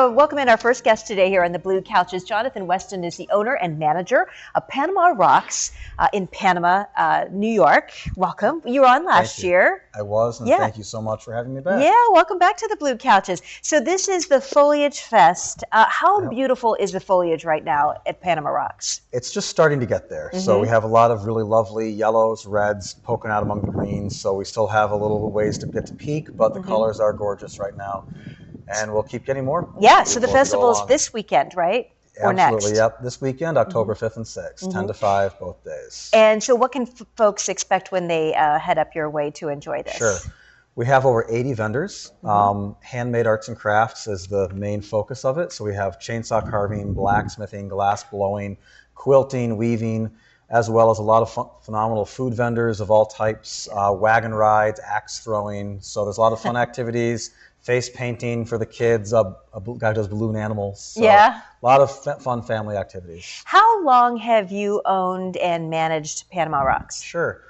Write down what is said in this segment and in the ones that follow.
to welcome in our first guest today here on the Blue Couches. Jonathon Weston is the owner and manager of Panama Rocks in Panama, New York. Welcome. You were on last year. I was, and thank you so much for having me back. Yeah, welcome back to the Blue Couches. So this is the Foliage Fest. How beautiful is the foliage right now at Panama Rocks? It's just starting to get there. So we have a lot of really lovely yellows, reds poking out among the greens. So we still have a little ways to get to peak, but the colors are gorgeous right now. And we'll keep getting more. Yeah, so the festival is this weekend, right? Or next? Absolutely, yep. This weekend, October 5th and 6th, 10 to 5 both days. And so what can folks expect when they head up your way to enjoy this? Sure. We have over 80 vendors. Handmade arts and crafts is the main focus of it. So we have chainsaw carving, blacksmithing, glass blowing, quilting, weaving, as well as a lot of phenomenal food vendors of all types, wagon rides, axe throwing. So there's a lot of fun activities. Face painting for the kids, a guy who does balloon animals. So a lot of fun family activities. How long have you owned and managed Panama Rocks? Sure.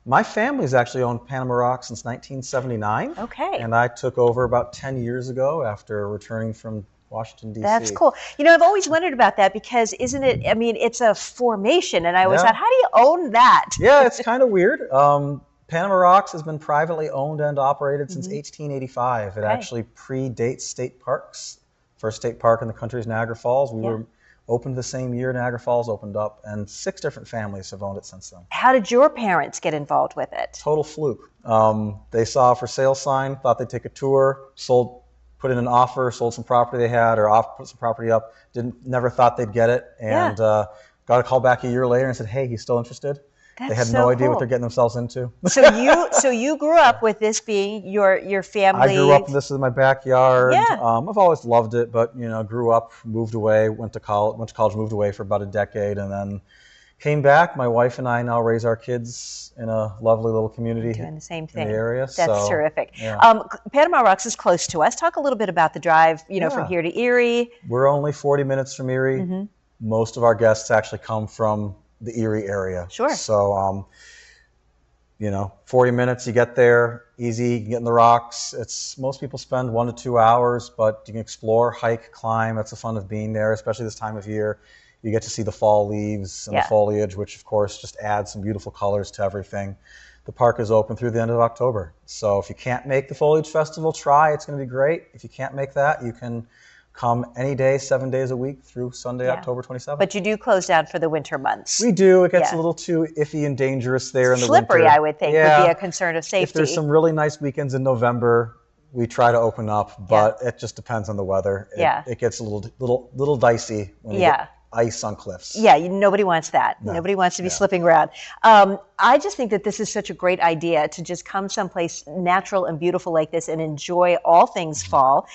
My family's actually owned Panama Rocks since 1979. Okay. And I took over about 10 years ago after returning from Washington, D.C. That's cool. You know, I've always wondered about that because isn't it, I mean, it's a formation. And I always thought, how do you own that? Yeah, it's kind of weird. Panama Rocks has been privately owned and operated since 1885. It actually predates state parks. First state park in the country is Niagara Falls. We were opened the same year Niagara Falls opened up, and 6 different families have owned it since then. How did your parents get involved with it? Total fluke. They saw a for sale sign, thought they'd take a tour, put in an offer, sold some property they had, or put some property up. Never thought they'd get it, and got a call back a year later and said, "Hey, you still interested?" They had no idea what they're getting themselves into. So you grew up with this being your family. I grew up in this in my backyard. I've always loved it, but grew up, moved away, went to college, moved away for about a decade, and then came back. My wife and I now raise our kids in a lovely little community doing the same thing in the area. That's terrific. Panama Rocks is close to us. Talk a little bit about the drive, from here to Erie. We're only 40 minutes from Erie. Most of our guests actually come from the Erie area. Sure. So, 40 minutes, you get there, easy, you can get in the rocks. Most people spend 1 to 2 hours, but you can explore, hike, climb. That's the fun of being there, especially this time of year. You get to see the fall leaves and the foliage, which of course just adds some beautiful colors to everything. The park is open through the end of October. So if you can't make the Foliage Festival, try. It's going to be great. If you can't make that, you can come any day, 7 days a week through Sunday, October 27th. But you do close down for the winter months. We do. It gets a little too iffy and dangerous there in the winter. Slippery, I would think, would be a concern of safety. If there's some really nice weekends in November, we try to open up, but it just depends on the weather. It gets a little dicey when you get ice on cliffs. Yeah, nobody wants that. No. Nobody wants to be slipping around. I just think that this is such a great idea to just come someplace natural and beautiful like this and enjoy all things fall.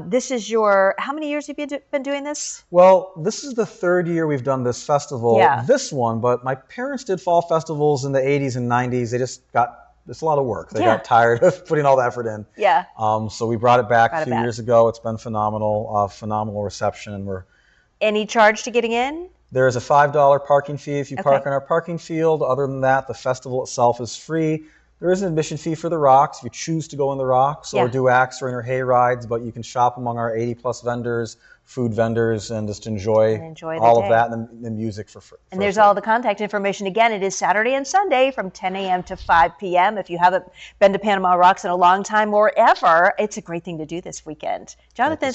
This is how many years have you been doing this? Well, this is the 3rd year we've done this festival, this one, but my parents did fall festivals in the 80s and 90s. They just it's a lot of work. They got tired of putting all the effort in. Yeah. So we brought it back a few years ago. It's been phenomenal, phenomenal reception, and Any charge to getting in? There is a $5 parking fee if you park in our parking field. Other than that, the festival itself is free. There is an admission fee for the rocks if you choose to go in the rocks or do axe throwing or hay rides, but you can shop among our 80-plus vendors, food vendors, and just enjoy all of that and the music for free. And there's all the contact information. Again, it is Saturday and Sunday from 10 a.m. to 5 p.m. If you haven't been to Panama Rocks in a long time or ever, it's a great thing to do this weekend. Jonathon,